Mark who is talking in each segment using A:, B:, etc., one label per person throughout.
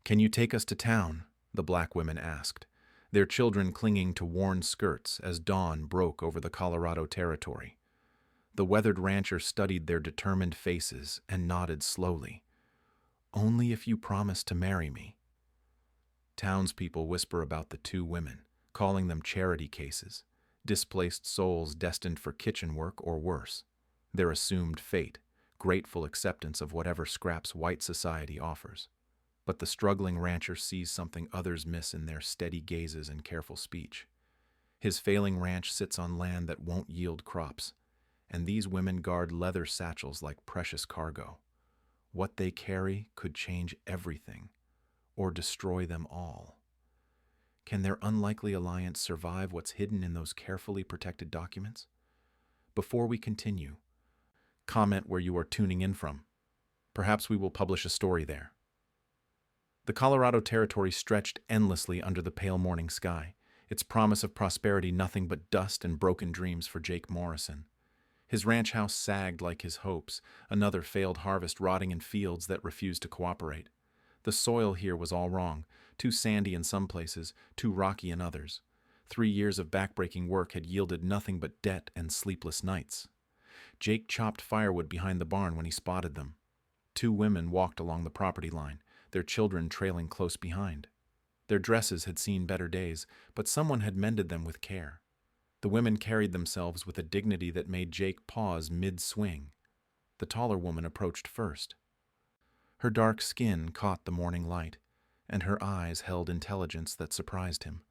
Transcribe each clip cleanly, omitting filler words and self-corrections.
A: "Can you take us to town?" the black women asked, their children clinging to worn skirts as dawn broke over the Colorado Territory. The weathered rancher studied their determined faces and nodded slowly. "Only if you promise to marry me." Townspeople whisper about the two women, calling them charity cases, displaced souls destined for kitchen work or worse, their assumed fate, grateful acceptance of whatever scraps white society offers. But the struggling rancher sees something others miss in their steady gazes and careful speech. His failing ranch sits on land that won't yield crops, and these women guard leather satchels like precious cargo. What they carry could change everything, or destroy them all. Can their unlikely alliance survive what's hidden in those carefully protected documents? Before we continue, comment where you are tuning in from. Perhaps we will publish a story there. The Colorado Territory stretched endlessly under the pale morning sky, its promise of prosperity nothing but dust and broken dreams for Jake Morrison. His ranch house sagged like his hopes, another failed harvest rotting in fields that refused to cooperate. The soil here was all wrong, too sandy in some places, too rocky in others. 3 years of backbreaking work had yielded nothing but debt and sleepless nights. Jake chopped firewood behind the barn when he spotted them. 2 women walked along the property line, their children trailing close behind. Their dresses had seen better days, but someone had mended them with care. The women carried themselves with a dignity that made Jake pause mid-swing. The taller woman approached first. Her dark skin caught the morning light, and her eyes held intelligence that surprised him.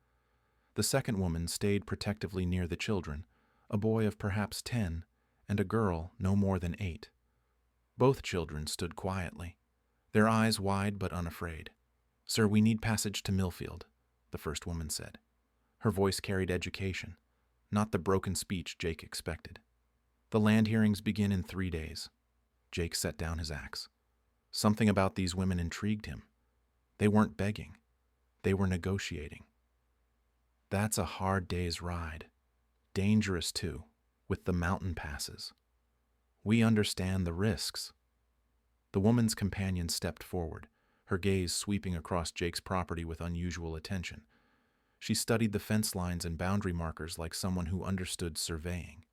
A: The second woman stayed protectively near the children, a boy of perhaps 10 and a girl no more than 8. Both children stood quietly, their eyes wide but unafraid. "Sir, we need passage to Millfield," the first woman said. Her voice carried education, not the broken speech Jake expected. "The land hearings begin in 3 days." Jake set down his axe. Something about these women intrigued him. They weren't begging. They were negotiating. "That's a hard day's ride. Dangerous, too, with the mountain passes. We understand the risks." The woman's companion stepped forward, her gaze sweeping across Jake's property with unusual attention. She studied the fence lines and boundary markers like someone who understood surveying.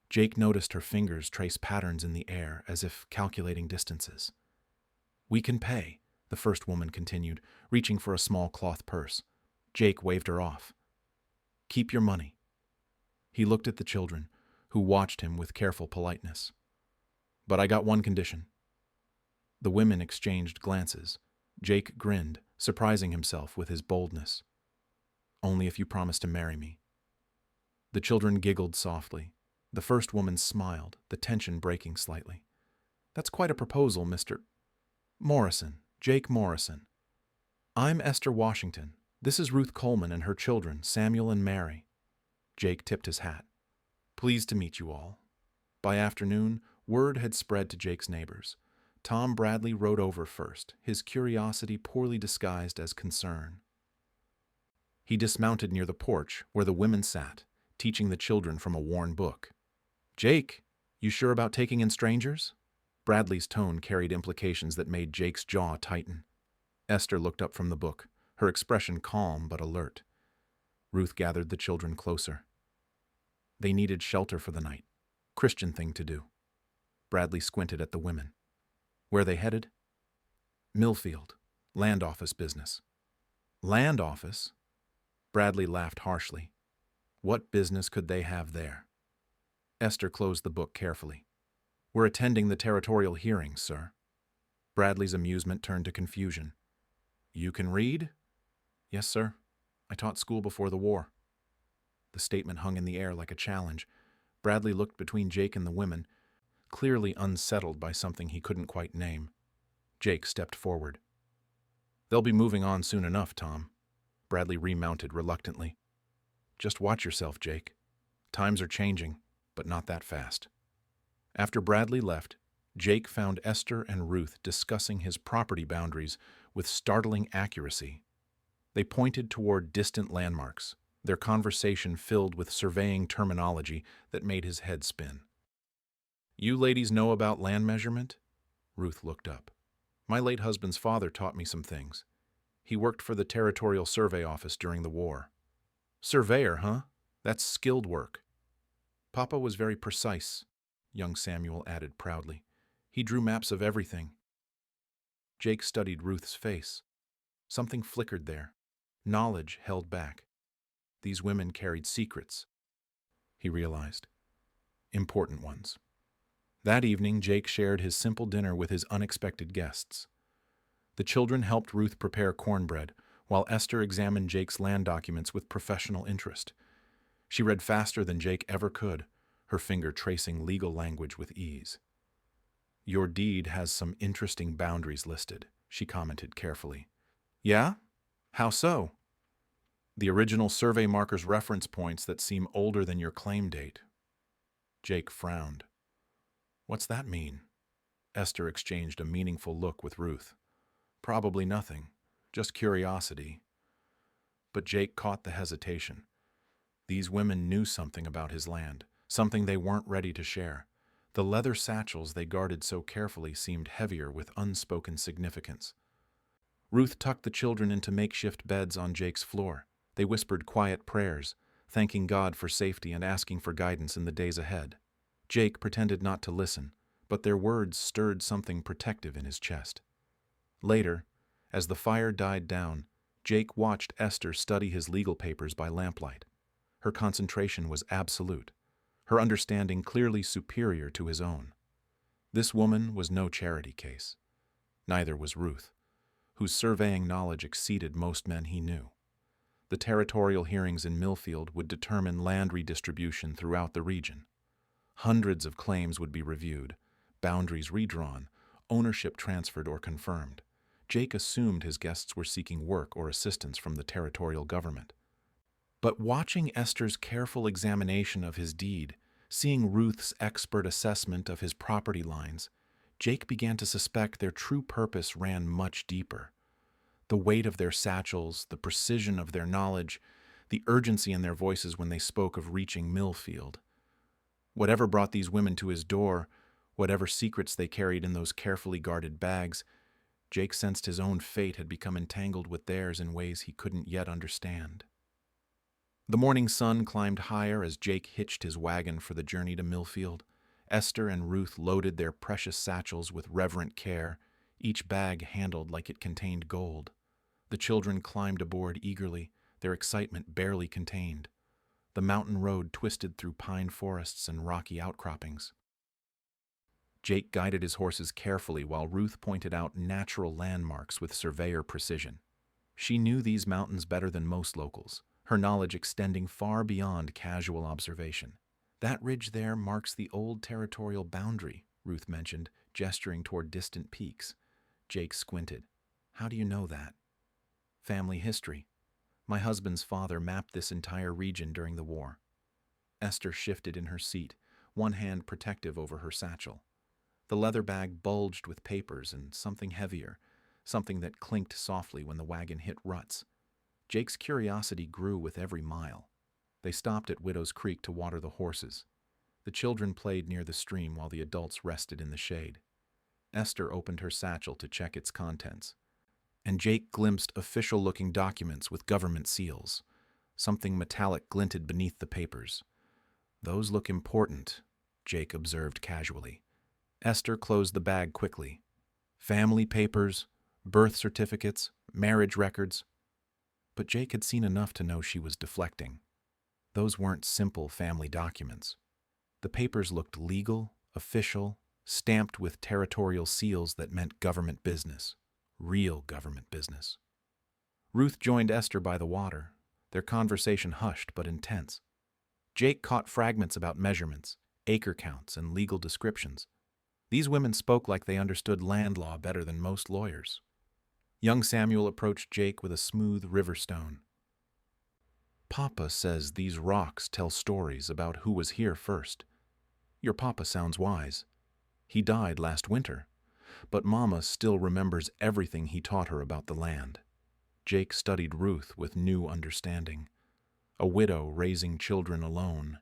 A: Jake noticed her fingers trace patterns in the air as if calculating distances. "We can pay," the first woman continued, reaching for a small cloth purse. Jake waved her off. "Keep your money." He looked at the children, who watched him with careful politeness. "But I got one condition." The women exchanged glances. Jake grinned, surprising himself with his boldness. "Only if you promise to marry me." The children giggled softly. The first woman smiled, the tension breaking slightly. "That's quite a proposal, Mr. Morrison, Jake Morrison. I'm Esther Washington. This is Ruth Coleman and her children, Samuel and Mary." Jake tipped his hat. "Pleased to meet you all." By afternoon, word had spread to Jake's neighbors. Tom Bradley rode over first, his curiosity poorly disguised as concern. He dismounted near the porch where the women sat, teaching the children from a worn book. "Jake, you sure about taking in strangers?" Bradley's tone carried implications that made Jake's jaw tighten. Esther looked up from the book, her expression calm but alert. Ruth gathered the children closer. They needed shelter for the night. Christian thing to do. Bradley squinted at the women. "Where they headed?" "Millfield. Land office business." "Land office?" Bradley laughed harshly. What business could they have there? Esther closed the book carefully. "We're attending the territorial hearings, sir." Bradley's amusement turned to confusion. "You can read?" "Yes, sir. I taught school before the war." The statement hung in the air like a challenge. Bradley looked between Jake and the women, clearly unsettled by something he couldn't quite name. Jake stepped forward. "They'll be moving on soon enough, Tom." Bradley remounted reluctantly. "Just watch yourself, Jake. Times are changing, but not that fast." After Bradley left, Jake found Esther and Ruth discussing his property boundaries with startling accuracy. They pointed toward distant landmarks, their conversation filled with surveying terminology that made his head spin. "You ladies know about land measurement?" Ruth looked up. My late husband's father taught me some things. He worked for the Territorial Survey Office during the war. Surveyor, huh? That's skilled work. Papa was very precise, young Samuel added proudly. He drew maps of everything. Jake studied Ruth's face. Something flickered there. Knowledge held back. These women carried secrets, he realized. Important ones. That evening, Jake shared his simple dinner with his unexpected guests. The children helped Ruth prepare cornbread, while Esther examined Jake's land documents with professional interest. She read faster than Jake ever could, her finger tracing legal language with ease. Your deed has some interesting boundaries listed, she commented carefully. Yeah? How so? The original survey markers reference points that seem older than your claim date. Jake frowned. What's that mean? Esther exchanged a meaningful look with Ruth. Probably nothing, just curiosity. But Jake caught the hesitation. These women knew something about his land, something they weren't ready to share. The leather satchels they guarded so carefully seemed heavier with unspoken significance. Ruth tucked the children into makeshift beds on Jake's floor. They whispered quiet prayers, thanking God for safety and asking for guidance in the days ahead. Jake pretended not to listen, but their words stirred something protective in his chest. Later, as the fire died down, Jake watched Esther study his legal papers by lamplight. Her concentration was absolute, her understanding clearly superior to his own. This woman was no charity case. Neither was Ruth, whose surveying knowledge exceeded most men he knew. The territorial hearings in Millfield would determine land redistribution throughout the region. Hundreds of claims would be reviewed, boundaries redrawn, ownership transferred or confirmed. Jake assumed his guests were seeking work or assistance from the territorial government. But watching Esther's careful examination of his deed, seeing Ruth's expert assessment of his property lines, Jake began to suspect their true purpose ran much deeper. The weight of their satchels, the precision of their knowledge, the urgency in their voices when they spoke of reaching Millfield. Whatever brought these women to his door, whatever secrets they carried in those carefully guarded bags, Jake sensed his own fate had become entangled with theirs in ways he couldn't yet understand. The morning sun climbed higher as Jake hitched his wagon for the journey to Millfield. Esther and Ruth loaded their precious satchels with reverent care, each bag handled like it contained gold. The children climbed aboard eagerly, their excitement barely contained. The mountain road twisted through pine forests and rocky outcroppings. Jake guided his horses carefully while Ruth pointed out natural landmarks with surveyor precision. She knew these mountains better than most locals, her knowledge extending far beyond casual observation. That ridge there marks the old territorial boundary, Ruth mentioned, gesturing toward distant peaks. Jake squinted. How do you know that? Family history. My husband's father mapped this entire region during the war. Esther shifted in her seat, one hand protective over her satchel. The leather bag bulged with papers and something heavier, something that clinked softly when the wagon hit ruts. Jake's curiosity grew with every mile. They stopped at Widow's Creek to water the horses. The children played near the stream while the adults rested in the shade. Esther opened her satchel to check its contents, and Jake glimpsed official-looking documents with government seals. Something metallic glinted beneath the papers. Those look important, Jake observed casually. Esther closed the bag quickly. Family papers, birth certificates, marriage records. But Jake had seen enough to know she was deflecting. Those weren't simple family documents. The papers looked legal, official, stamped with territorial seals that meant government business. Real government business. Ruth joined Esther by the water, their conversation hushed but intense. Jake caught fragments about measurements, acre counts, and legal descriptions. These women spoke like they understood land law better than most lawyers. Young Samuel approached Jake with a smooth river stone. Papa says these rocks tell stories about who was here first. Your papa sounds wise. He died last winter, but Mama still remembers everything he taught her about the land. Jake studied Ruth with new understanding. A widow raising children alone,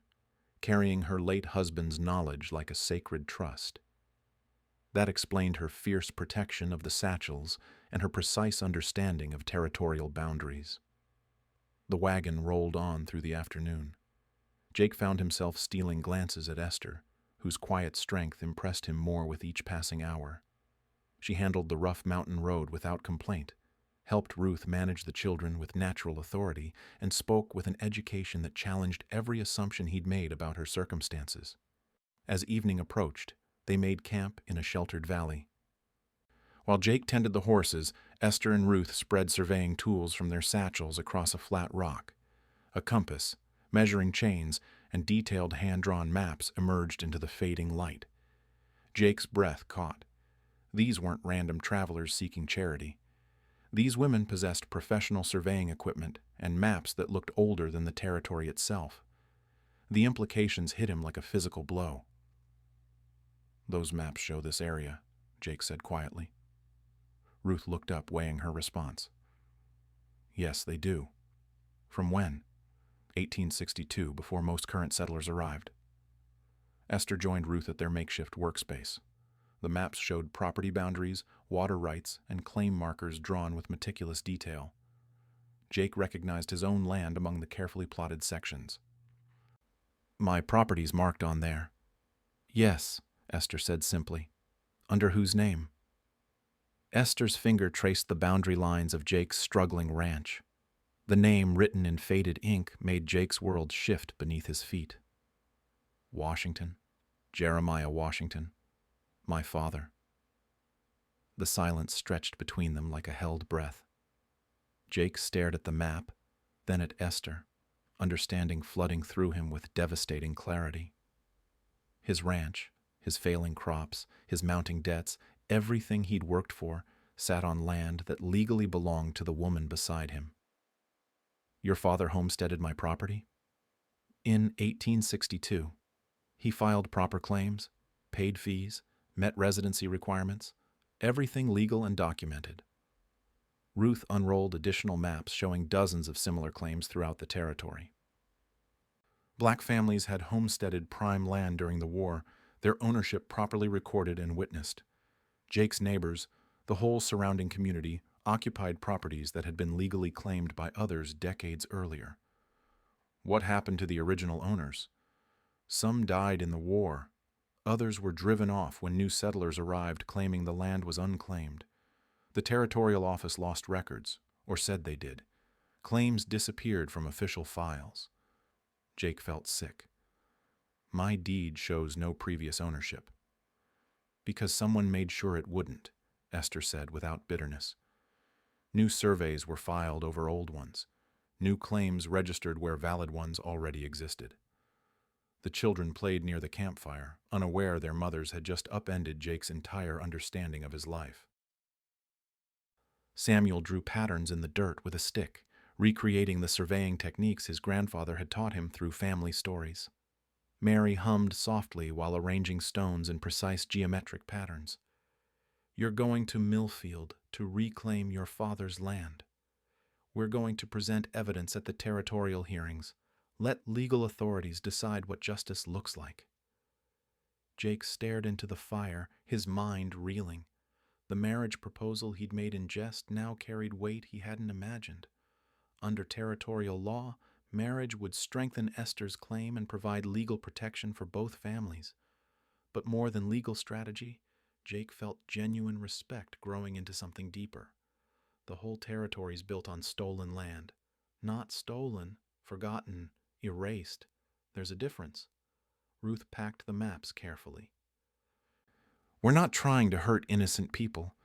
A: carrying her late husband's knowledge like a sacred trust. That explained her fierce protection of the satchels and her precise understanding of territorial boundaries. The wagon rolled on through the afternoon. Jake found himself stealing glances at Esther, whose quiet strength impressed him more with each passing hour. She handled the rough mountain road without complaint, helped Ruth manage the children with natural authority, and spoke with an education that challenged every assumption he'd made about her circumstances. As evening approached, they made camp in a sheltered valley. While Jake tended the horses, Esther and Ruth spread surveying tools from their satchels across a flat rock. A compass, measuring chains, and detailed hand-drawn maps emerged into the fading light. Jake's breath caught. These weren't random travelers seeking charity. These women possessed professional surveying equipment and maps that looked older than the territory itself. The implications hit him like a physical blow. "Those maps show this area," Jake said quietly. Ruth looked up, weighing her response. "Yes, they do." "From when?" 1862, before most current settlers arrived. Esther joined Ruth at their makeshift workspace. The maps showed property boundaries, water rights, and claim markers drawn with meticulous detail. Jake recognized his own land among the carefully plotted sections. "My property's marked on there." "Yes," Esther said simply. "Under whose name?" Esther's finger traced the boundary lines of Jake's struggling ranch. The name, written in faded ink, made Jake's world shift beneath his feet. Washington. Jeremiah Washington. My father. The silence stretched between them like a held breath. Jake stared at the map, then at Esther, understanding flooding through him with devastating clarity. His ranch, his failing crops, his mounting debts, everything he'd worked for, sat on land that legally belonged to the woman beside him. "Your father homesteaded my property?" "In 1862. He filed proper claims, paid fees, met residency requirements, everything legal and documented." Ruth unrolled additional maps showing dozens of similar claims throughout the territory. Black families had homesteaded prime land during the war, their ownership properly recorded and witnessed. Jake's neighbors, the whole surrounding community, occupied properties that had been legally claimed by others decades earlier. What happened to the original owners? Some died in the war. Others were driven off when new settlers arrived claiming the land was unclaimed. The territorial office lost records, or said they did. Claims disappeared from official files. Jake felt sick. "My deed shows no previous ownership." "Because someone made sure it wouldn't," Esther said without bitterness. New surveys were filed over old ones. New claims registered where valid ones already existed. The children played near the campfire, unaware their mothers had just upended Jake's entire understanding of his life. Samuel drew patterns in the dirt with a stick, recreating the surveying techniques his grandfather had taught him through family stories. Mary hummed softly while arranging stones in precise geometric patterns. "You're going to Millfield to reclaim your father's land. We're going to present evidence at the territorial hearings. Let legal authorities decide what justice looks like." Jake stared into the fire, his mind reeling. The marriage proposal he'd made in jest now carried weight he hadn't imagined. Under territorial law, marriage would strengthen Esther's claim and provide legal protection for both families. But more than legal strategy, Jake felt genuine respect growing into something deeper. The whole territory's built on stolen land. Not stolen, forgotten, erased. There's a difference. Ruth packed the maps carefully. "We're not trying to hurt innocent people.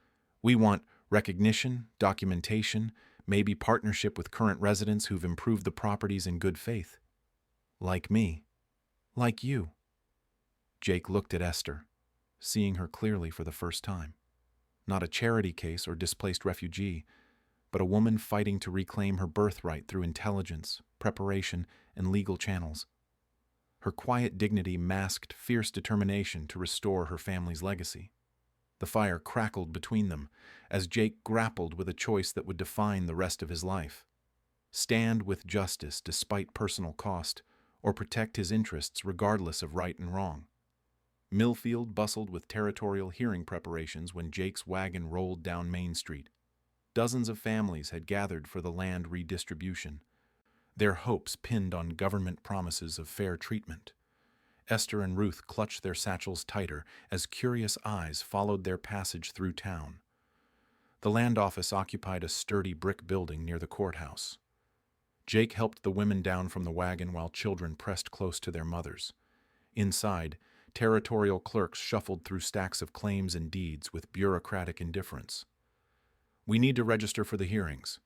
A: We want recognition, documentation, maybe partnership with current residents who've improved the properties in good faith. Like me. Like you." Jake looked at Esther, seeing her clearly for the first time. Not a charity case or displaced refugee, but a woman fighting to reclaim her birthright through intelligence, preparation, and legal channels. Her quiet dignity masked fierce determination to restore her family's legacy. The fire crackled between them as Jake grappled with a choice that would define the rest of his life. Stand with justice despite personal cost, or protect his interests regardless of right and wrong. Millfield bustled with territorial hearing preparations when Jake's wagon rolled down Main Street. Dozens of families had gathered for the land redistribution, their hopes pinned on government promises of fair treatment. Esther and Ruth clutched their satchels tighter as curious eyes followed their passage through town. The land office occupied a sturdy brick building near the courthouse. Jake helped the women down from the wagon while children pressed close to their mothers. Inside, territorial clerks shuffled through stacks of claims and deeds with bureaucratic indifference. "We need to register for the hearings,"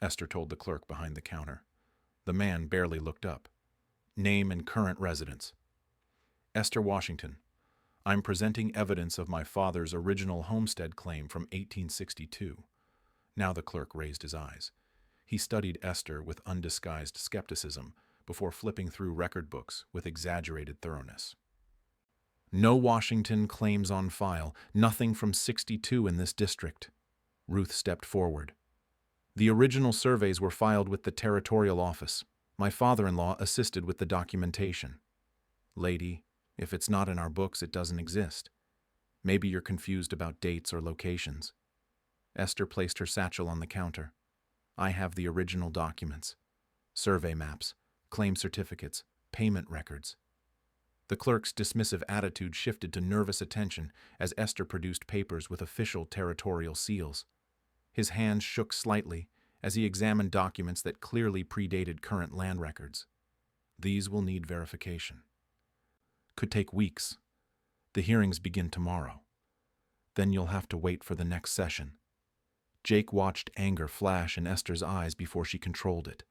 A: Esther told the clerk behind the counter. The man barely looked up. "Name and current residence." "Esther Washington. I'm presenting evidence of my father's original homestead claim from 1862. Now the clerk raised his eyes. He studied Esther with undisguised skepticism before flipping through record books with exaggerated thoroughness. "No Washington claims on file, nothing from 62 in this district." Ruth stepped forward. "The original surveys were filed with the territorial office. My father-in-law assisted with the documentation." "Lady, if it's not in our books, it doesn't exist. Maybe you're confused about dates or locations." Esther placed her satchel on the counter. "I have the original documents. Survey maps, claim certificates, payment records." The clerk's dismissive attitude shifted to nervous attention as Esther produced papers with official territorial seals. His hands shook slightly as he examined documents that clearly predated current land records. "These will need verification. Could take weeks. The hearings begin tomorrow. Then you'll have to wait for the next session." Jake watched anger flash in Esther's eyes before she controlled it.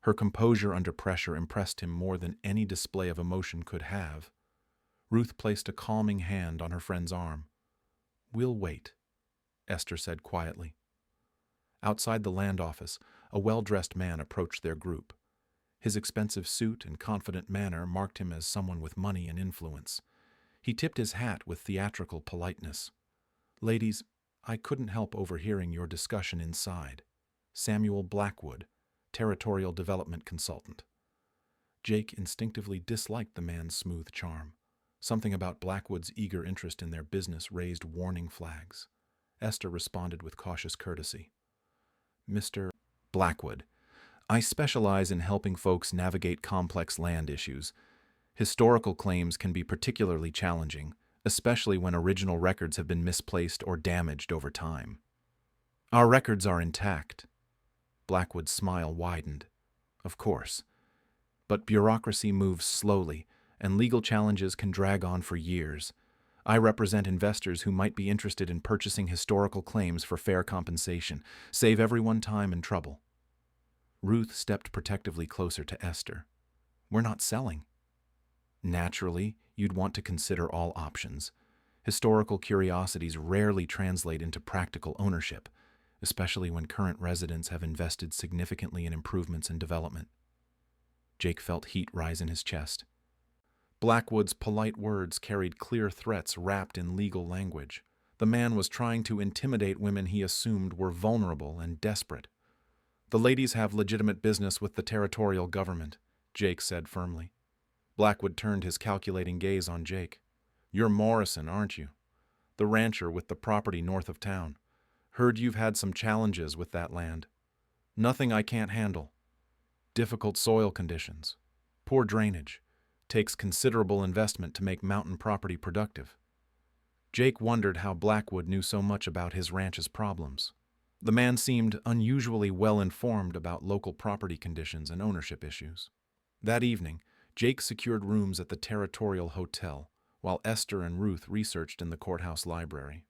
A: Her composure under pressure impressed him more than any display of emotion could have. Ruth placed a calming hand on her friend's arm. "We'll wait," Esther said quietly. Outside the land office, a well-dressed man approached their group. His expensive suit and confident manner marked him as someone with money and influence. He tipped his hat with theatrical politeness. "Ladies, I couldn't help overhearing your discussion inside. Samuel Blackwood, Territorial Development Consultant." Jake instinctively disliked the man's smooth charm. Something about Blackwood's eager interest in their business raised warning flags. Esther responded with cautious courtesy. "Mr. Blackwood, I specialize in helping folks navigate complex land issues. Historical claims can be particularly challenging, especially when original records have been misplaced or damaged over time." "Our records are intact." Blackwood's smile widened. "Of course. But bureaucracy moves slowly, and legal challenges can drag on for years. I represent investors who might be interested in purchasing historical claims for fair compensation. Save everyone time and trouble." Ruth stepped protectively closer to Esther. "We're not selling." "Naturally, you'd want to consider all options. Historical curiosities rarely translate into practical ownership, especially when current residents have invested significantly in improvements and development." Jake felt heat rise in his chest. Blackwood's polite words carried clear threats wrapped in legal language. The man was trying to intimidate women he assumed were vulnerable and desperate. "The ladies have legitimate business with the territorial government," Jake said firmly. Blackwood turned his calculating gaze on Jake. "You're Morrison, aren't you? The rancher with the property north of town. Heard you've had some challenges with that land. Nothing I can't handle. Difficult soil conditions. Poor drainage. Takes considerable investment to make mountain property productive." Jake wondered how Blackwood knew so much about his ranch's problems. The man seemed unusually well-informed about local property conditions and ownership issues. That evening, Jake secured rooms at the Territorial Hotel, while Esther and Ruth researched in the courthouse library.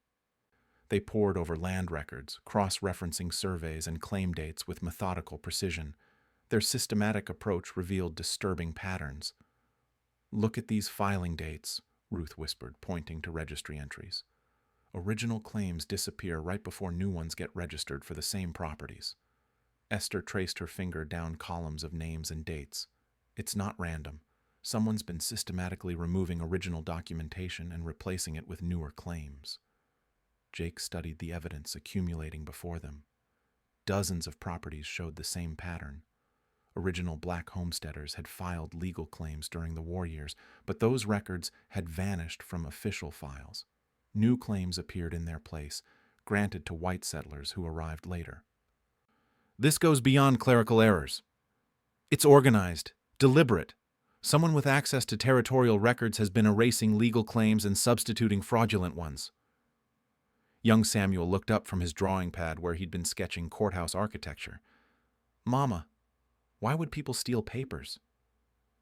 A: They pored over land records, cross-referencing surveys and claim dates with methodical precision. Their systematic approach revealed disturbing patterns. "Look at these filing dates," Ruth whispered, pointing to registry entries. "Original claims disappear right before new ones get registered for the same properties." Esther traced her finger down columns of names and dates. "It's not random. Someone's been systematically removing original documentation and replacing it with newer claims." Jake studied the evidence accumulating before them. Dozens of properties showed the same pattern. Original black homesteaders had filed legal claims during the war years, but those records had vanished from official files. New claims appeared in their place, granted to white settlers who arrived later. This goes beyond clerical errors. It's organized, deliberate. Someone with access to territorial records has been erasing legal claims and substituting fraudulent ones. Young Samuel looked up from his drawing pad where he'd been sketching courthouse architecture. "Mama, why would people steal papers?"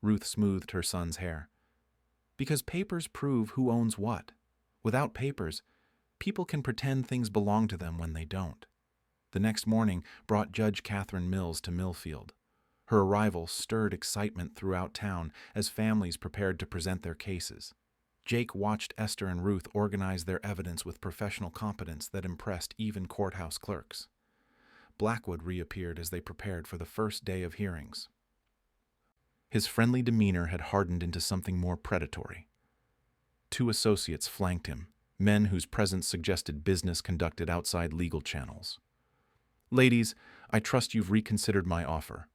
A: Ruth smoothed her son's hair. "Because papers prove who owns what. Without papers, people can pretend things belong to them when they don't." The next morning brought Judge Catherine Mills to Millfield. Her arrival stirred excitement throughout town as families prepared to present their cases. Jake watched Esther and Ruth organize their evidence with professional competence that impressed even courthouse clerks. Blackwood reappeared as they prepared for the first day of hearings. His friendly demeanor had hardened into something more predatory. Two associates flanked him, men whose presence suggested business conducted outside legal channels. "Ladies, I trust you've reconsidered my offer.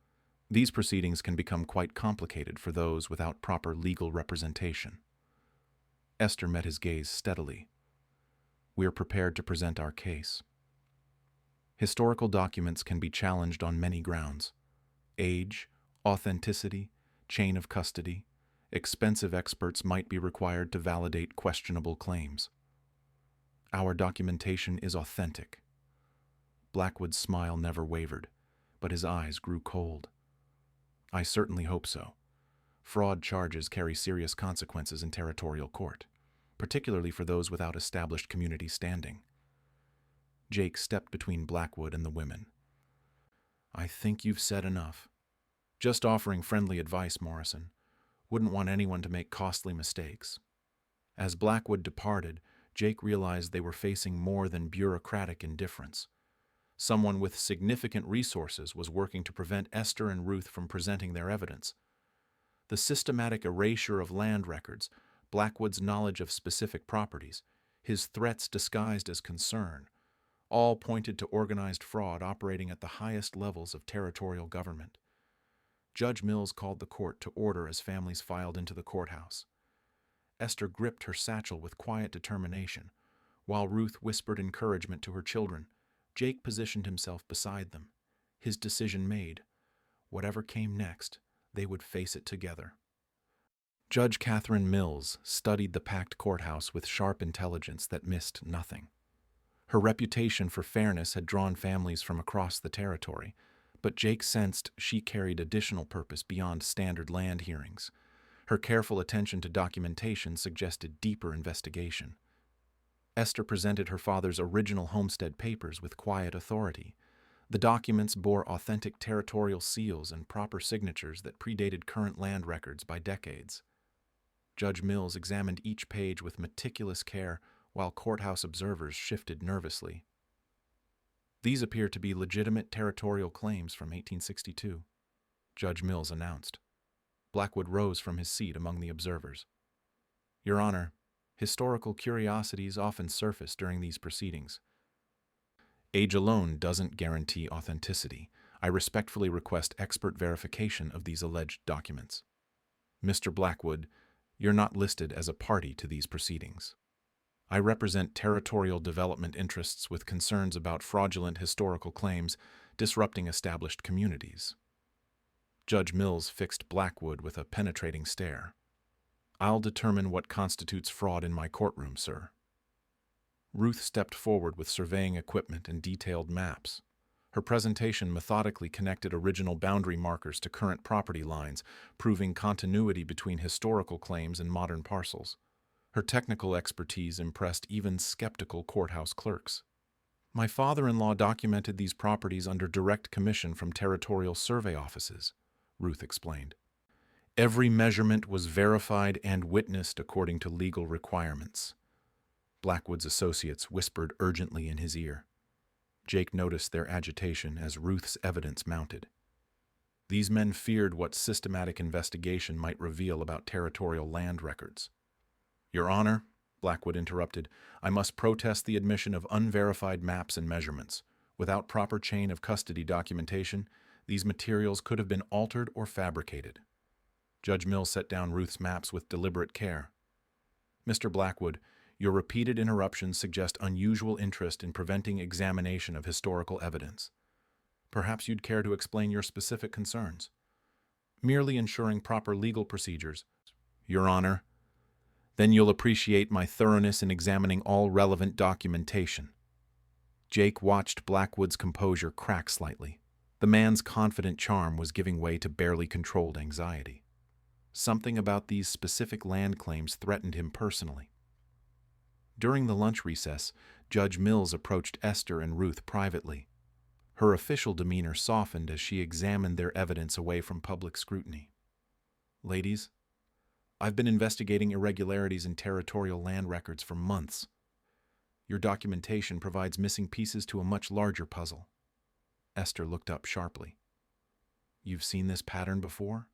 A: These proceedings can become quite complicated for those without proper legal representation." Esther met his gaze steadily. "We're prepared to present our case. Historical documents can be challenged on many grounds: age, authenticity, chain of custody. Expensive experts might be required to validate questionable claims. Our documentation is authentic." Blackwood's smile never wavered, but his eyes grew cold. "I certainly hope so. Fraud charges carry serious consequences in territorial court, particularly for those without established community standing." Jake stepped between Blackwood and the women. "I think you've said enough. Just offering friendly advice, Morrison. Wouldn't want anyone to make costly mistakes." As Blackwood departed, Jake realized they were facing more than bureaucratic indifference. Someone with significant resources was working to prevent Esther and Ruth from presenting their evidence. The systematic erasure of land records, Blackwood's knowledge of specific properties, his threats disguised as concern, all pointed to organized fraud operating at the highest levels of territorial government. Judge Mills called the court to order as families filed into the courthouse. Esther gripped her satchel with quiet determination, while Ruth whispered encouragement to her children. Jake positioned himself beside them. His decision made. Whatever came next, they would face it together. Judge Catherine Mills studied the packed courthouse with sharp intelligence that missed nothing. Her reputation for fairness had drawn families from across the territory, but Jake sensed she carried additional purpose beyond standard land hearings. Her careful attention to documentation suggested deeper investigation. Esther presented her father's original homestead papers with quiet authority. The documents bore authentic territorial seals and proper signatures that predated current land records by decades. Judge Mills examined each page with meticulous care, while courthouse observers shifted nervously. "These appear to be legitimate territorial claims from 1862, Judge Mills announced. Blackwood rose from his seat among the observers. "Your Honor, historical curiosities often surface during these proceedings. Age alone doesn't guarantee authenticity. I respectfully request expert verification of these alleged documents. Mr. Blackwood, you're not listed as a party to these proceedings. I represent territorial development interests with concerns about fraudulent historical claims disrupting established communities." Judge Mills fixed Blackwood with a penetrating stare. "I'll determine what constitutes fraud in my courtroom, sir." Ruth stepped forward with surveying equipment and detailed maps. Her presentation methodically connected original boundary markers to current property lines, proving continuity between historical claims and modern parcels. Her technical expertise impressed even skeptical courthouse clerks. "My father-in-law documented these properties under direct commission from territorial survey offices," Ruth explained. "Every measurement was verified and witnessed according to legal requirements." Blackwood's associates whispered urgently in his ear. Jake noticed their agitation as Ruth's evidence mounted. These men feared what systematic investigation might reveal about territorial land records. "Your Honor," Blackwood interrupted, "I must protest the admission of unverified maps and measurements. Without proper chain of custody documentation, These materials could have been altered or fabricated. Judge Mills set down Ruth's maps with deliberate care. Mr. Blackwood, your repeated interruptions suggest unusual interest in preventing examination of historical evidence. Perhaps you'd care to explain your specific concerns. Merely ensuring proper legal procedures, Your Honor. Then you'll appreciate my thoroughness in examining all relevant documentation. Jake watched Blackwood's composure crack slightly. The man's confident charm was giving way to barely controlled anxiety. Something about these specific land claims threatened him personally. During the lunch recess, Judge Mills approached Esther and Ruth privately. Her official demeanor softened as she examined their evidence away from public scrutiny. Ladies, I've been investigating irregularities in territorial land records for months. Your documentation provides missing pieces to a much larger puzzle. Esther looked up sharply. You've seen this pattern before?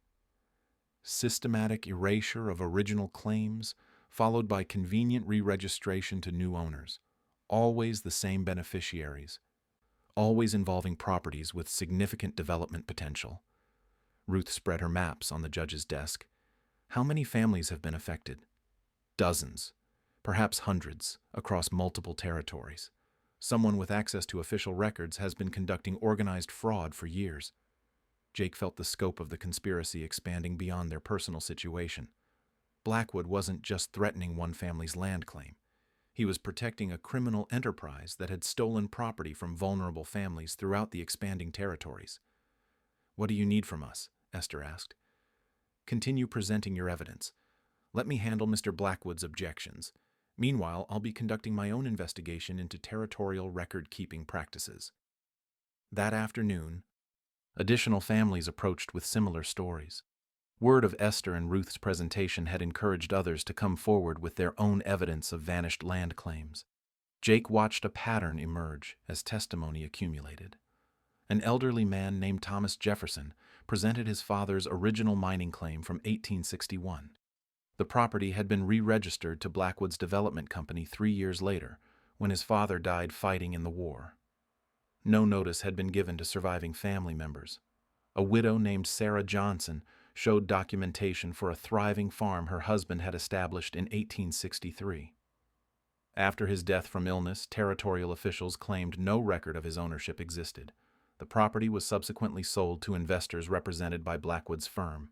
A: Systematic erasure of original claims, followed by convenient re-registration to new owners. Always the same beneficiaries. Always involving properties with significant development potential. Ruth spread her maps on the judge's desk. How many families have been affected? Dozens, perhaps hundreds, across multiple territories. Someone with access to official records has been conducting organized fraud for years. Jake felt the scope of the conspiracy expanding beyond their personal situation. Blackwood wasn't just threatening one family's land claim. He was protecting a criminal enterprise that had stolen property from vulnerable families throughout the expanding territories. What do you need from us? Esther asked. Continue presenting your evidence. Let me handle Mr. Blackwood's objections. Meanwhile, I'll be conducting my own investigation into territorial record-keeping practices. That afternoon, additional families approached with similar stories. Word of Esther and Ruth's presentation had encouraged others to come forward with their own evidence of vanished land claims. Jake watched a pattern emerge as testimony accumulated. An elderly man named Thomas Jefferson presented his father's original mining claim from 1861. The property had been re-registered to Blackwood's development company 3 years later, when his father died fighting in the war. No notice had been given to surviving family members. A widow named Sarah Johnson showed documentation for a thriving farm her husband had established in 1863. After his death from illness, territorial officials claimed no record of his ownership existed. The property was subsequently sold to investors represented by Blackwood's firm.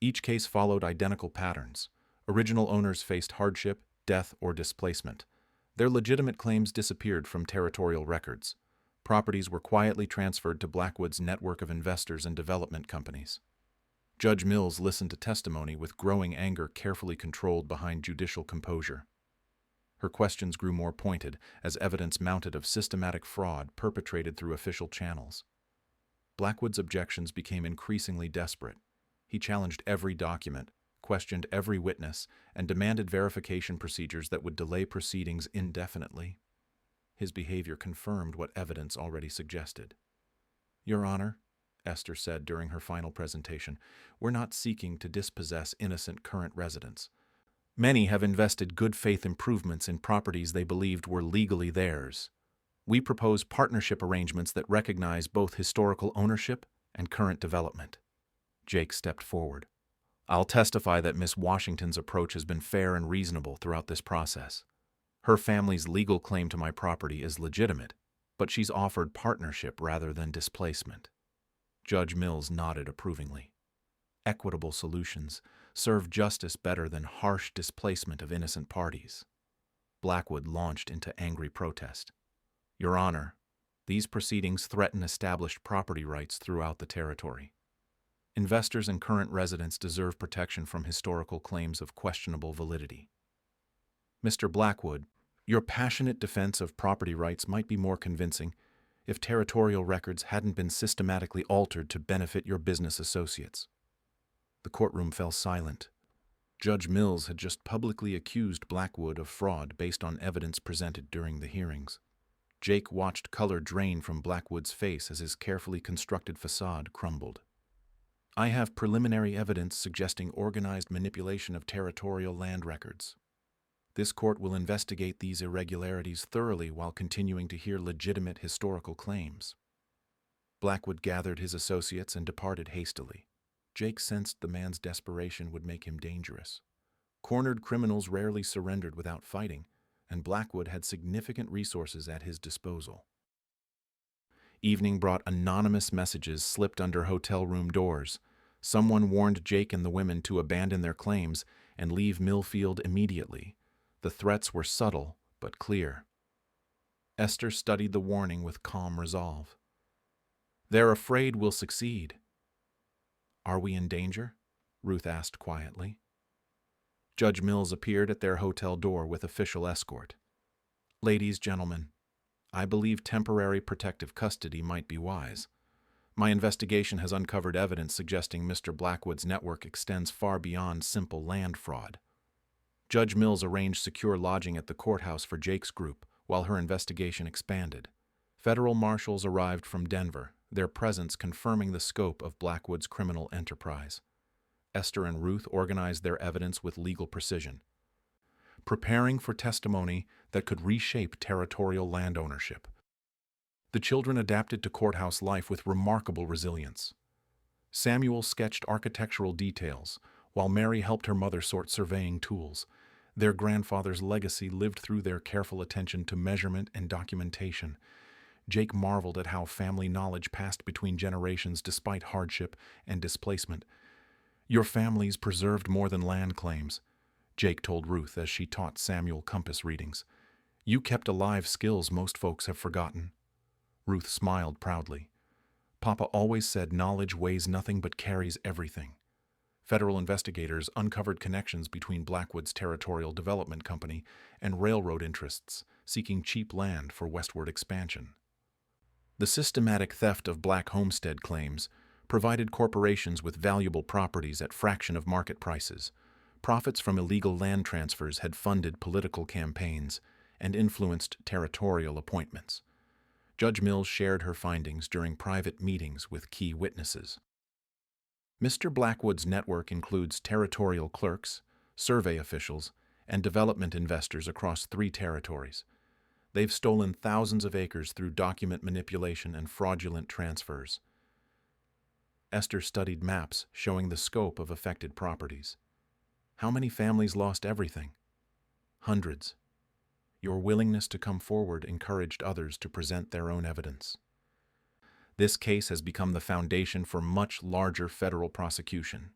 A: Each case followed identical patterns. Original owners faced hardship, death, or displacement. Their legitimate claims disappeared from territorial records. Properties were quietly transferred to Blackwood's network of investors and development companies. Judge Mills listened to testimony with growing anger carefully controlled behind judicial composure. Her questions grew more pointed as evidence mounted of systematic fraud perpetrated through official channels. Blackwood's objections became increasingly desperate. He challenged every document, questioned every witness, and demanded verification procedures that would delay proceedings indefinitely. His behavior confirmed what evidence already suggested. Your Honor, Esther said during her final presentation, we're not seeking to dispossess innocent current residents. Many have invested good faith improvements in properties they believed were legally theirs. We propose partnership arrangements that recognize both historical ownership and current development. Jake stepped forward. I'll testify that Miss Washington's approach has been fair and reasonable throughout this process. Her family's legal claim to my property is legitimate, but she's offered partnership rather than displacement. Judge Mills nodded approvingly. Equitable solutions serve justice better than harsh displacement of innocent parties. Blackwood launched into angry protest. Your Honor, these proceedings threaten established property rights throughout the territory. Investors and current residents deserve protection from historical claims of questionable validity. Mr. Blackwood, your passionate defense of property rights might be more convincing if territorial records hadn't been systematically altered to benefit your business associates. The courtroom fell silent. Judge Mills had just publicly accused Blackwood of fraud based on evidence presented during the hearings. Jake watched color drain from Blackwood's face as his carefully constructed facade crumbled. I have preliminary evidence suggesting organized manipulation of territorial land records. This court will investigate these irregularities thoroughly while continuing to hear legitimate historical claims. Blackwood gathered his associates and departed hastily. Jake sensed the man's desperation would make him dangerous. Cornered criminals rarely surrendered without fighting, and Blackwood had significant resources at his disposal. Evening brought anonymous messages slipped under hotel room doors. Someone warned Jake and the women to abandon their claims and leave Millfield immediately. The threats were subtle but clear. Esther studied the warning with calm resolve. "They're afraid we'll succeed." "Are we in danger?" Ruth asked quietly. Judge Mills appeared at their hotel door with official escort. "Ladies, gentlemen, I believe temporary protective custody might be wise. My investigation has uncovered evidence suggesting Mr. Blackwood's network extends far beyond simple land fraud." Judge Mills arranged secure lodging at the courthouse for Jake's group while her investigation expanded. Federal marshals arrived from Denver, their presence confirming the scope of Blackwood's criminal enterprise. Esther and Ruth organized their evidence with legal precision, preparing for testimony that could reshape territorial land ownership. The children adapted to courthouse life with remarkable resilience. Samuel sketched architectural details, while Mary helped her mother sort surveying tools. Their grandfather's legacy lived through their careful attention to measurement and documentation. Jake marveled at how family knowledge passed between generations despite hardship and displacement. "Your family's preserved more than land claims," Jake told Ruth as she taught Samuel compass readings. "You kept alive skills most folks have forgotten." Ruth smiled proudly. "Papa always said knowledge weighs nothing but carries everything." Federal investigators uncovered connections between Blackwood's Territorial Development Company and railroad interests, seeking cheap land for westward expansion. The systematic theft of black homestead claims provided corporations with valuable properties at fraction of market prices. Profits from illegal land transfers had funded political campaigns and influenced territorial appointments. Judge Mills shared her findings during private meetings with key witnesses. Mr. Blackwood's network includes territorial clerks, survey officials, and development investors across 3 territories. They've stolen thousands of acres through document manipulation and fraudulent transfers. Esther studied maps showing the scope of affected properties. "How many families lost everything?" "Hundreds." Your willingness to come forward encouraged others to present their own evidence. This case has become the foundation for much larger federal prosecution.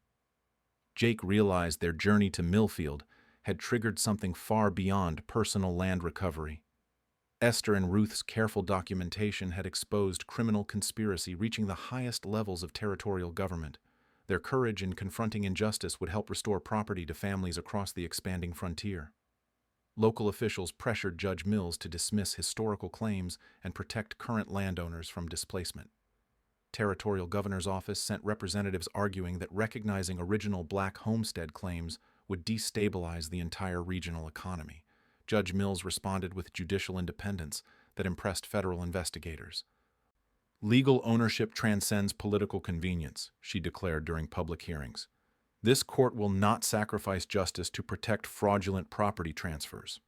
A: Jake realized their journey to Millfield had triggered something far beyond personal land recovery. Esther and Ruth's careful documentation had exposed criminal conspiracy reaching the highest levels of territorial government. Their courage in confronting injustice would help restore property to families across the expanding frontier. Local officials pressured Judge Mills to dismiss historical claims and protect current landowners from displacement. Territorial Governor's Office sent representatives arguing that recognizing original black homestead claims would destabilize the entire regional economy. Judge Mills responded with judicial independence that impressed federal investigators. "Legal ownership transcends political convenience," she declared during public hearings. "This court will not sacrifice justice to protect fraudulent property transfers."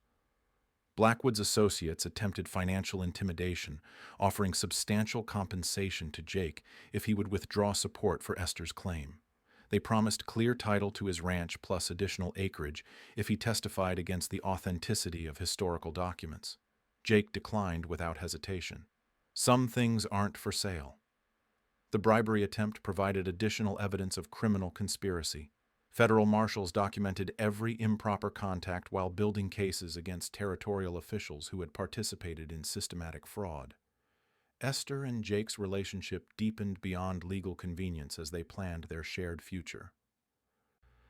A: Blackwood's associates attempted financial intimidation, offering substantial compensation to Jake if he would withdraw support for Esther's claim. They promised clear title to his ranch plus additional acreage if he testified against the authenticity of historical documents. Jake declined without hesitation. "Some things aren't for sale." The bribery attempt provided additional evidence of criminal conspiracy. Federal marshals documented every improper contact while building cases against territorial officials who had participated in systematic fraud. Esther and Jake's relationship deepened beyond legal convenience as they planned their shared future.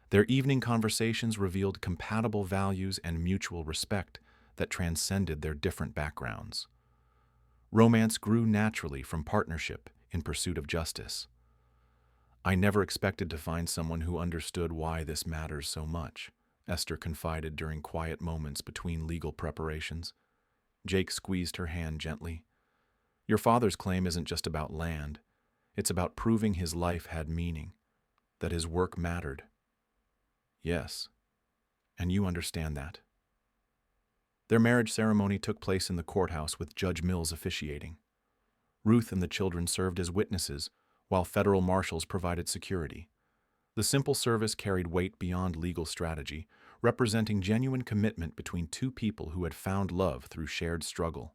A: Their evening conversations revealed compatible values and mutual respect that transcended their different backgrounds. Romance grew naturally from partnership in pursuit of justice. "I never expected to find someone who understood why this matters so much," Esther confided during quiet moments between legal preparations. Jake squeezed her hand gently. "Your father's claim isn't just about land. It's about proving his life had meaning, that his work mattered." "Yes, and you understand that." Their marriage ceremony took place in the courthouse with Judge Mills officiating. Ruth and the children served as witnesses, while federal marshals provided security. The simple service carried weight beyond legal strategy, representing genuine commitment between two people who had found love through shared struggle.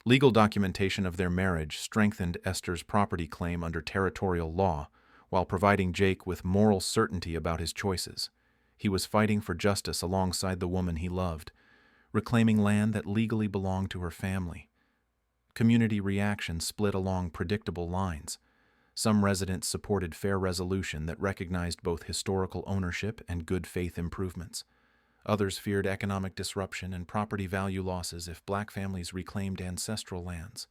A: Legal documentation of their marriage strengthened Esther's property claim under territorial law, while providing Jake with moral certainty about his choices. He was fighting for justice alongside the woman he loved, reclaiming land that legally belonged to her family. Community reaction split along predictable lines. Some residents supported fair resolution that recognized both historical ownership and good faith improvements. Others feared economic disruption and property value losses if black families reclaimed ancestral lands.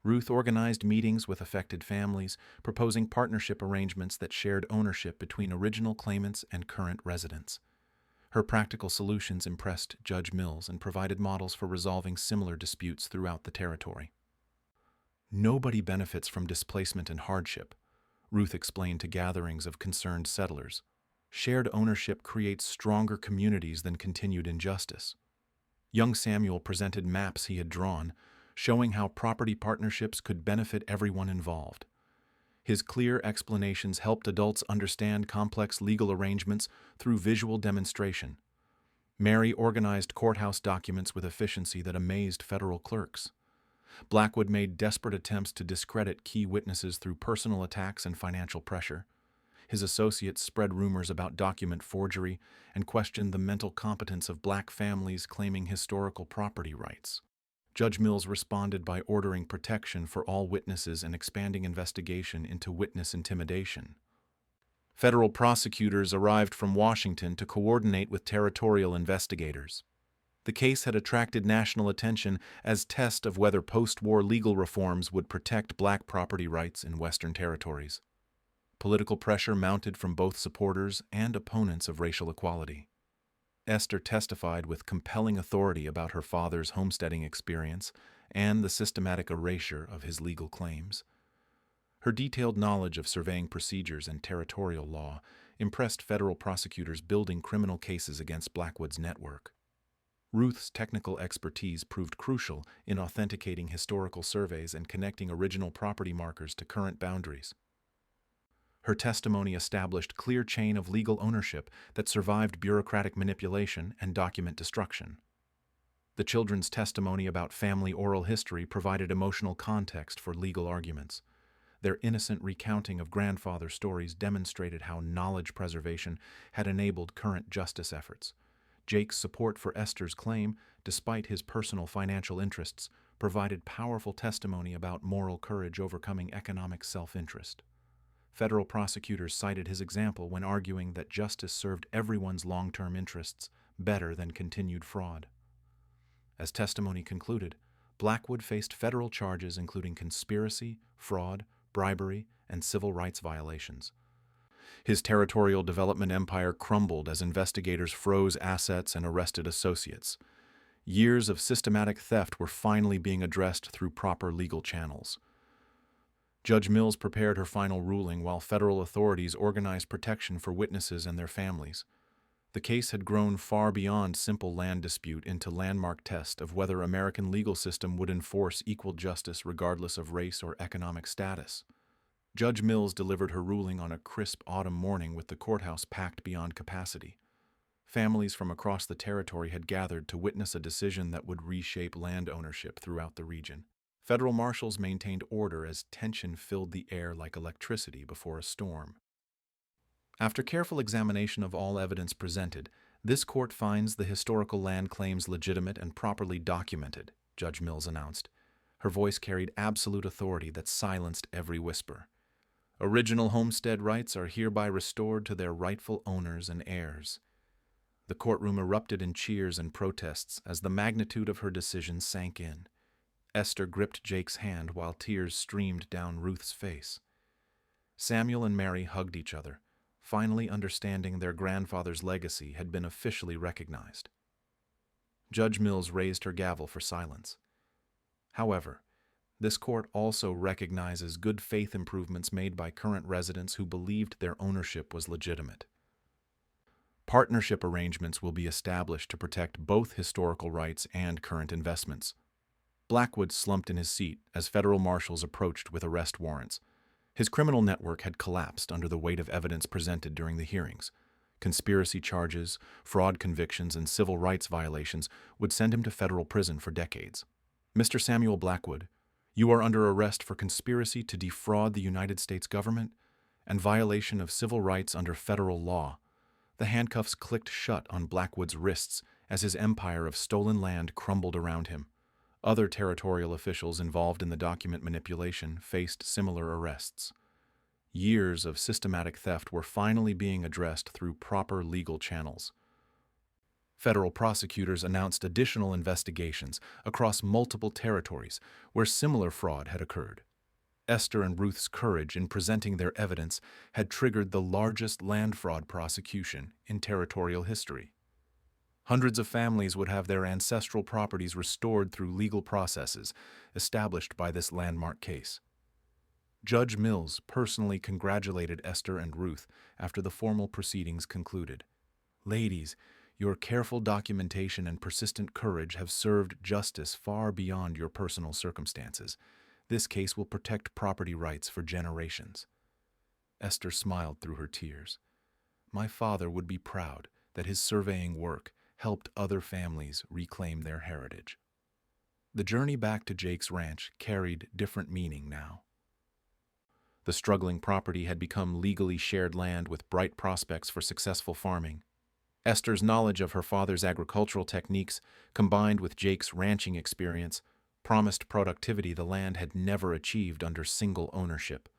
A: Ruth organized meetings with affected families, proposing partnership arrangements that shared ownership between original claimants and current residents. Her practical solutions impressed Judge Mills and provided models for resolving similar disputes throughout the territory. Nobody benefits from displacement and hardship, Ruth explained to gatherings of concerned settlers. Shared ownership creates stronger communities than continued injustice. Young Samuel presented maps he had drawn, showing how property partnerships could benefit everyone involved. His clear explanations helped adults understand complex legal arrangements through visual demonstration. Mary organized courthouse documents with efficiency that amazed federal clerks. Blackwood made desperate attempts to discredit key witnesses through personal attacks and financial pressure. His associates spread rumors about document forgery and questioned the mental competence of black families claiming historical property rights. Judge Mills responded by ordering protection for all witnesses and expanding investigation into witness intimidation. Federal prosecutors arrived from Washington to coordinate with territorial investigators. The case had attracted national attention as test of whether post-war legal reforms would protect black property rights in Western territories. Political pressure mounted from both supporters and opponents of racial equality. Esther testified with compelling authority about her father's homesteading experience and the systematic erasure of his legal claims. Her detailed knowledge of surveying procedures and territorial law impressed federal prosecutors building criminal cases against Blackwood's network. Ruth's technical expertise proved crucial in authenticating historical surveys and connecting original property markers to current boundaries. Her testimony established clear chain of legal ownership that survived bureaucratic manipulation and document destruction. The children's testimony about family oral history provided emotional context for legal arguments. Their innocent recounting of grandfather stories demonstrated how knowledge preservation had enabled current justice efforts. Jake's support for Esther's claim, despite his personal financial interests, provided powerful testimony about moral courage overcoming economic self-interest. Federal prosecutors cited his example when arguing that justice served everyone's long-term interests better than continued fraud. As testimony concluded, Blackwood faced federal charges including conspiracy, fraud, bribery, and civil rights violations. His territorial development empire crumbled as investigators froze assets and arrested associates. Years of systematic theft were finally being addressed through proper legal channels. Judge Mills prepared her final ruling while federal authorities organized protection for witnesses and their families. The case had grown far beyond simple land dispute into landmark test of whether American legal system would enforce equal justice regardless of race or economic status. Judge Mills delivered her ruling on a crisp autumn morning with the courthouse packed beyond capacity. Families from across the territory had gathered to witness a decision that would reshape land ownership throughout the region. Federal marshals maintained order as tension filled the air like electricity before a storm. After careful examination of all evidence presented, this court finds the historical land claims legitimate and properly documented, Judge Mills announced. Her voice carried absolute authority that silenced every whisper. Original homestead rights are hereby restored to their rightful owners and heirs. The courtroom erupted in cheers and protests as the magnitude of her decision sank in. Esther gripped Jake's hand while tears streamed down Ruth's face. Samuel and Mary hugged each other, finally understanding their grandfather's legacy had been officially recognized. Judge Mills raised her gavel for silence. However, this court also recognizes good faith improvements made by current residents who believed their ownership was legitimate. Partnership arrangements will be established to protect both historical rights and current investments. Blackwood slumped in his seat as federal marshals approached with arrest warrants. His criminal network had collapsed under the weight of evidence presented during the hearings. Conspiracy charges, fraud convictions, and civil rights violations would send him to federal prison for decades. Mr. Samuel Blackwood, you are under arrest for conspiracy to defraud the United States government and violation of civil rights under federal law. The handcuffs clicked shut on Blackwood's wrists as his empire of stolen land crumbled around him. Other territorial officials involved in the document manipulation faced similar arrests. Years of systematic theft were finally being addressed through proper legal channels. Federal prosecutors announced additional investigations across multiple territories where similar fraud had occurred. Esther and Ruth's courage in presenting their evidence had triggered the largest land fraud prosecution in territorial history. Hundreds of families would have their ancestral properties restored through legal processes established by this landmark case. Judge Mills personally congratulated Esther and Ruth after the formal proceedings concluded. Ladies, your careful documentation and persistent courage have served justice far beyond your personal circumstances. This case will protect property rights for generations. Esther smiled through her tears. My father would be proud that his surveying work helped other families reclaim their heritage. The journey back to Jake's ranch carried different meaning now. The struggling property had become legally shared land with bright prospects for successful farming. Esther's knowledge of her father's agricultural techniques, combined with Jake's ranching experience, promised productivity the land had never achieved under single ownership.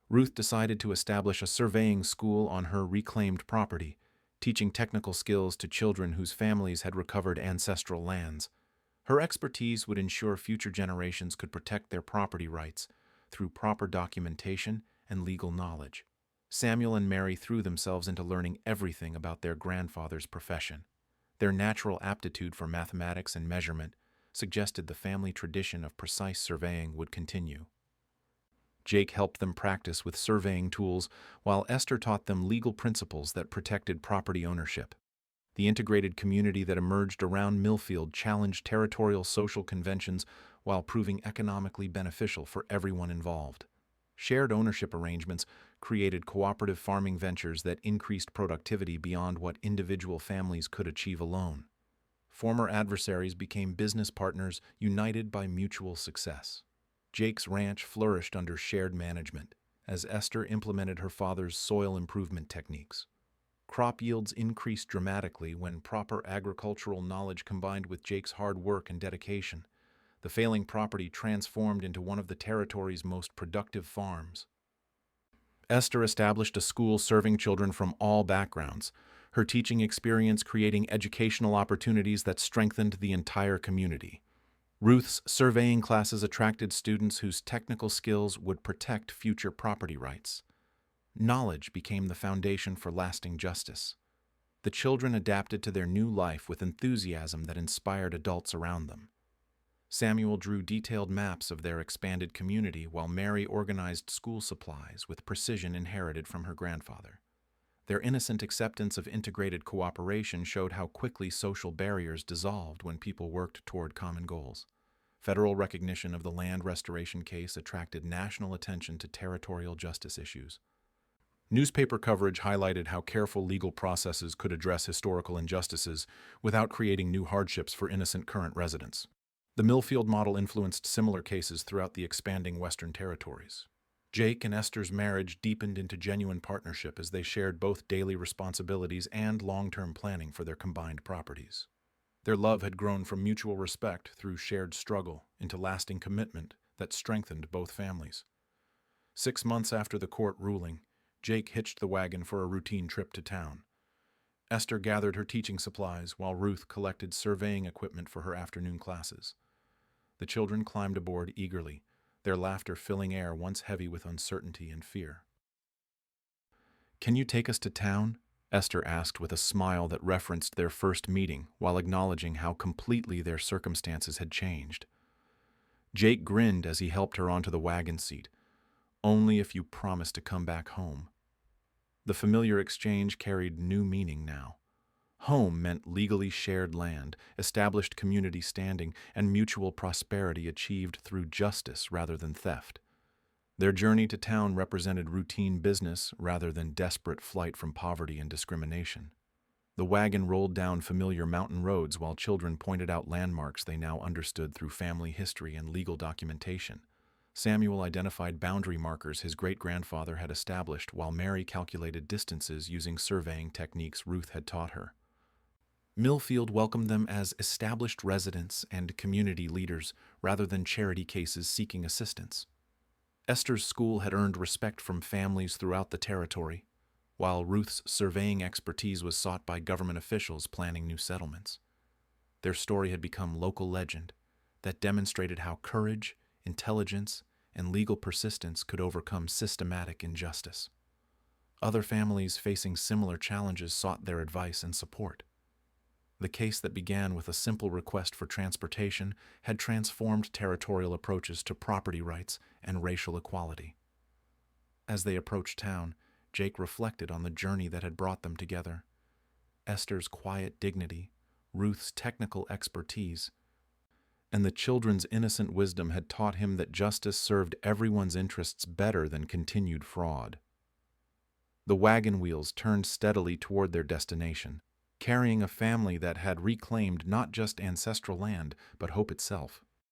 A: Ruth decided to establish a surveying school on her reclaimed property, teaching technical skills to children whose families had recovered ancestral lands. Her expertise would ensure future generations could protect their property rights through proper documentation and legal knowledge. Samuel and Mary threw themselves into learning everything about their grandfather's profession. Their natural aptitude for mathematics and measurement suggested the family tradition of precise surveying would continue. Jake helped them practice with surveying tools, while Esther taught them legal principles that protected property ownership. The integrated community that emerged around Millfield challenged territorial social conventions while proving economically beneficial for everyone involved. Shared ownership arrangements created cooperative farming ventures that increased productivity beyond what individual families could achieve alone. Former adversaries became business partners united by mutual success. Jake's ranch flourished under shared management as Esther implemented her father's soil improvement techniques. Crop yields increased dramatically when proper agricultural knowledge combined with Jake's hard work and dedication. The failing property transformed into one of the territory's most productive farms. Esther established a school serving children from all backgrounds, her teaching experience creating educational opportunities that strengthened the entire community. Ruth's surveying classes attracted students whose technical skills would protect future property rights. Knowledge became the foundation for lasting justice. The children adapted to their new life with enthusiasm that inspired adults around them. Samuel drew detailed maps of their expanded community while Mary organized school supplies with precision inherited from her grandfather. Their innocent acceptance of integrated cooperation showed how quickly social barriers dissolved when people worked toward common goals. Federal recognition of the land restoration case attracted national attention to territorial justice issues. Newspaper coverage highlighted how careful legal processes could address historical injustices without creating new hardships for innocent current residents. The Millfield model influenced similar cases throughout the expanding Western territories. Jake and Esther's marriage deepened into genuine partnership as they shared both daily responsibilities and long-term planning for their combined properties. Their love had grown from mutual respect through shared struggle into lasting commitment that strengthened both families. 6 months after the court ruling, Jake hitched the wagon for a routine trip to town. Esther gathered her teaching supplies while Ruth collected surveying equipment for her afternoon classes. The children climbed aboard eagerly, their laughter filling air once heavy with uncertainty and fear. "Can you take us to town?" Esther asked with a smile that referenced their first meeting while acknowledging how completely their circumstances had changed. Jake grinned as he helped her onto the wagon seat. "Only if you promise to come back home." The familiar exchange carried new meaning now. Home meant legally shared land, established community standing, and mutual prosperity achieved through justice rather than theft. Their journey to town represented routine business rather than desperate flight from poverty and discrimination. The wagon rolled down familiar mountain roads while children pointed out landmarks they now understood through family history and legal documentation. Samuel identified boundary markers his great-grandfather had established while Mary calculated distances using surveying techniques Ruth had taught her. Millfield welcomed them as established residents and community leaders rather than charity cases seeking assistance. Esther's school had earned respect from families throughout the territory, while Ruth's surveying expertise was sought by government officials planning new settlements. Their story had become local legend that demonstrated how courage, intelligence, and legal persistence could overcome systematic injustice. Other families facing similar challenges sought their advice and support. The case that began with a simple request for transportation had transformed territorial approaches to property rights and racial equality. As they approached town, Jake reflected on the journey that had brought them together. Esther's quiet dignity, Ruth's technical expertise, and the children's innocent wisdom had taught him that justice served everyone's interests better than continued fraud. The wagon wheels turned steadily toward their destination, carrying a family that had reclaimed not just ancestral land, but hope itself.